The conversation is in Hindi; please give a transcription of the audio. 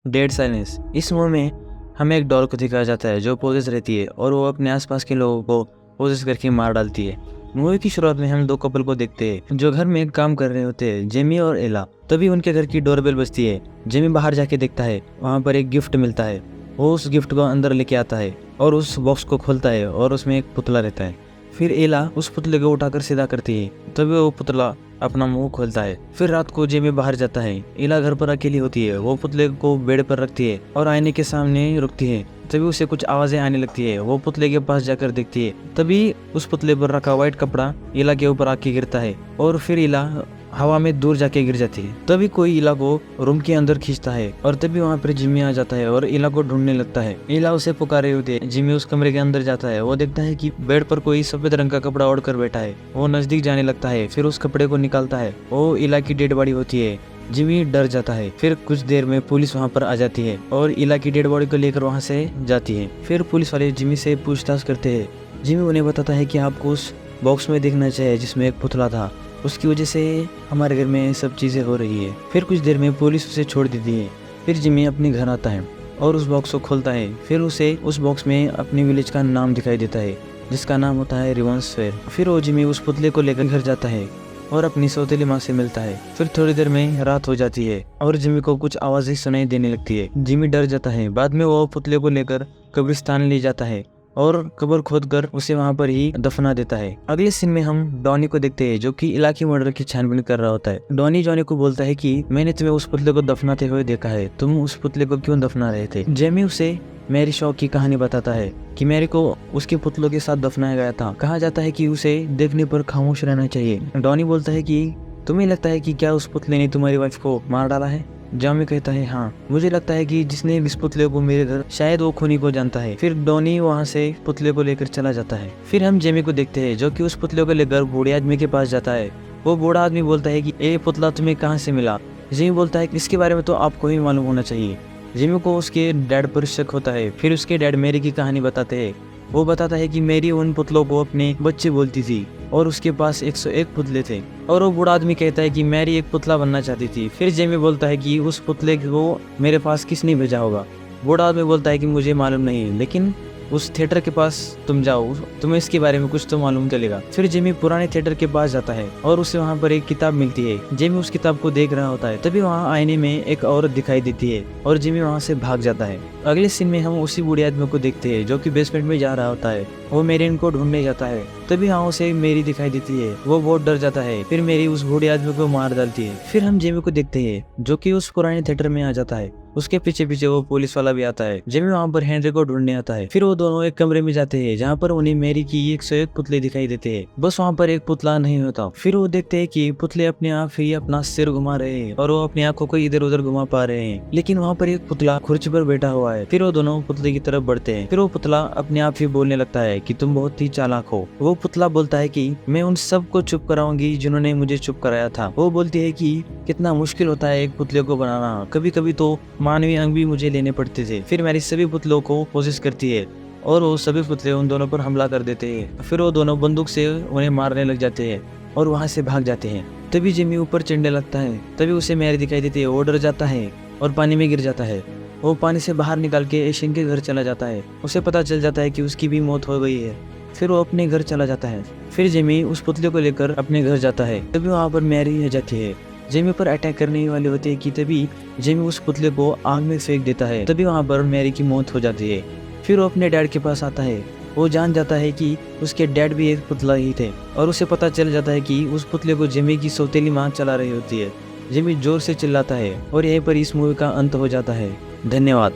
Dead silence. इस मूवी में हमें एक डॉल को दिखाया जाता है जो पोजेस रहती है और वो अपने आसपास के लोगों को पोजेस करके मार डालती है। मूवी की शुरुआत में हम दो कपल को देखते हैं जो घर में काम कर रहे होते हैं, जेमी और एला। तभी उनके घर की डोरबेल बजती है। जेमी बाहर जाके देखता है, वहाँ पर एक गिफ्ट मिलता है। वो उस गिफ्ट को अंदर लेके आता है और उस बॉक्स को खोलता है और उसमें एक पुतला रहता है। फिर एला उस पुतले को उठाकर सीधा करती है, तभी वो पुतला अपना मुंह खोलता है। फिर रात को जेमी बाहर जाता है। एला घर पर अकेली होती है। वो पुतले को बेड पर रखती है और आईने के सामने रुकती है। तभी उसे कुछ आवाजें आने लगती है। वो पुतले के पास जाकर देखती है। तभी उस पुतले पर रखा व्हाइट कपड़ा एला के ऊपर आके गिरता है और फिर एला हवा में दूर जाके गिर जाती है। तभी कोई इला को रूम के अंदर खींचता है और तभी वहाँ पर जिमी आ जाता है और इला को ढूंढने लगता है। इला उसे पुकारे होती है। जिमी उस कमरे के अंदर जाता है। वो देखता है कि बेड पर कोई सफेद रंग का कपड़ा ओढ़ कर बैठा है। वो नजदीक जाने लगता है, फिर उस कपड़े को निकालता है। वो इला की डेड बॉडी होती है। जिमी डर जाता है। फिर कुछ देर में पुलिस वहाँ पर आ जाती है और इला की डेड बॉडी को लेकर वहाँ से जाती है। फिर पुलिस वाले जिमी से पूछताछ करते हैं। जिमी उन्हें बताता है कि आपको उस बॉक्स में देखना चाहिए जिसमें एक पुतला था, उसकी वजह से हमारे घर में सब चीज़ें हो रही है। फिर कुछ देर में पुलिस उसे छोड़ देती है। फिर जिमी अपने घर आता है और उस बॉक्स को खोलता है। फिर उसे उस बॉक्स में अपनी विलेज का नाम दिखाई देता है जिसका नाम होता है रिवंसफेयर। फिर वो जिमी उस पुतले को लेकर घर जाता है और अपनी सौतेली माँ से मिलता है। फिर थोड़ी देर में रात हो जाती है और जिमी को कुछ आवाजें सुनाई देने लगती है। जिमी डर जाता है। बाद में वो पुतले को लेकर कब्रिस्तान ले जाता है और कब्र खोदकर उसे वहां पर ही दफना देता है। अगले सीन में हम डॉनी को देखते हैं जो कि इलाकी मर्डर की छानबीन कर रहा होता है। डॉनी जॉनी को बोलता है कि मैंने तुम्हें उस पुतले को दफनाते हुए देखा है, तुम उस पुतले को क्यों दफना रहे थे। जेमी उसे मैरी शॉ की कहानी बताता है कि मैरी को उसके पुतलों के साथ दफनाया गया था। कहा जाता है कि उसे देखने पर खामोश रहना चाहिए। डॉनी बोलता है कि तुम्हें लगता है कि क्या उस पुतले ने तुम्हारी वाइफ को मार डाला है। जामी कहता है हाँ, मुझे लगता है कि जिसने इस पुतले को मेरे घर, शायद वो खूनी को जानता है। फिर डॉनी वहाँ से पुतले को लेकर चला जाता है। फिर हम जेमी को देखते हैं जो कि उस पुतले को लेकर बूढ़े आदमी के पास जाता है। वो बूढ़ा आदमी बोलता है कि ये पुतला तुम्हें कहाँ से मिला। जेमी बोलता है कि इसके बारे में तो आपको ही मालूम होना चाहिए। जेमी को उसके डैड पर शक होता है। फिर उसके डैड मैरी की कहानी बताते हैं। वो बताता है कि मैरी उन पुतलों को अपने बच्चे बोलती थी और उसके पास 101 पुतले थे। और वो बूढ़ा आदमी कहता है कि मैरी एक पुतला बनना चाहती थी। फिर जेमी बोलता है कि उस पुतले को मेरे पास किसने भेजा होगा। बूढ़ा आदमी बोलता है कि मुझे मालूम नहीं, लेकिन उस थिएटर के पास तुम जाओ, तुम्हें इसके बारे में कुछ तो मालूम चलेगा। फिर जेमी पुराने थिएटर के पास जाता है और उसे वहाँ पर एक किताब मिलती है। जेमी उस किताब को देख रहा होता है। तभी वहाँ आईने में एक औरत दिखाई देती है और जेमी वहाँ से भाग जाता है। अगले सीन में हम उसी बूढ़े आदमी को देखते हैं जो कि बेसमेंट में जा रहा होता है। वो मेरिन को ढूंढने जाता है। तभी वहाँ उसे मेरी दिखाई देती है। वो बहुत डर जाता है। फिर मेरी उस बूढ़े आदमी को मार डालती है। फिर हम जेमी को देखते हैं जो कि उस पुराने थिएटर में आ जाता है। उसके पीछे पीछे वो पुलिस वाला भी आता है। जेमी वहाँ पर हेनरी को ढूंढने आता है। फिर वो दोनों एक कमरे में जाते हैं जहाँ पर उन्हें मेरी की 101 पुतले दिखाई देते हैं। बस वहाँ पर एक पुतला नहीं होता। फिर वो देखते हैं कि पुतले अपने आप ही अपना सिर घुमा रहे हैं और वो अपनी आंखों को इधर उधर घुमा पा रहे हैं, लेकिन वहाँ पर एक पुतला कुर्सी पर बैठा हुआ है। फिर वो दोनों पुतले की तरफ बढ़ते हैं। फिर वो पुतला अपने आप ही बोलने लगता है कि तुम बहुत ही चालाक हो। वो पुतला बोलता है कि मैं उन सब को चुप कराऊंगी जिन्होंने मुझे चुप कराया था। वो बोलती है कि कितना मुश्किल होता है एक पुतले को बनाना, कभी कभी तो मानवीय अंग भी मुझे लेने पड़ते थे। फिर मेरी सभी पुतलों को कोशिश करती है और वो सभी पुतले उन दोनों पर हमला कर देते हैं। फिर वो दोनों बंदूक से उन्हें मारने लग जाते हैं और वहाँ से भाग जाते हैं। तभी जिमी ऊपर चढ़ने लगता है। तभी उसे मैरी दिखाई देती है। वो डर जाता है और पानी में गिर जाता है। वो पानी से बाहर निकाल के एशियन के घर चला जाता है। उसे पता चल जाता है कि उसकी भी मौत हो गई है। फिर वो अपने घर चला जाता है। फिर जिमी उस पुतले को लेकर अपने घर जाता है। तभी वहाँ पर मैरी आ जाती है। जेमी पर अटैक करने वाले होते हैं कि तभी जेमी उस पुतले को आग में फेंक देता है। तभी वहाँ पर मैरी की मौत हो जाती है। फिर वो अपने डैड के पास आता है। वो जान जाता है कि उसके डैड भी एक पुतला ही थे और उसे पता चल जाता है कि उस पुतले को जेमी की सौतेली माँ चला रही होती है। जेमी जोर से चिल्लाता है और यहीं पर इस मूवी का अंत हो जाता है। धन्यवाद।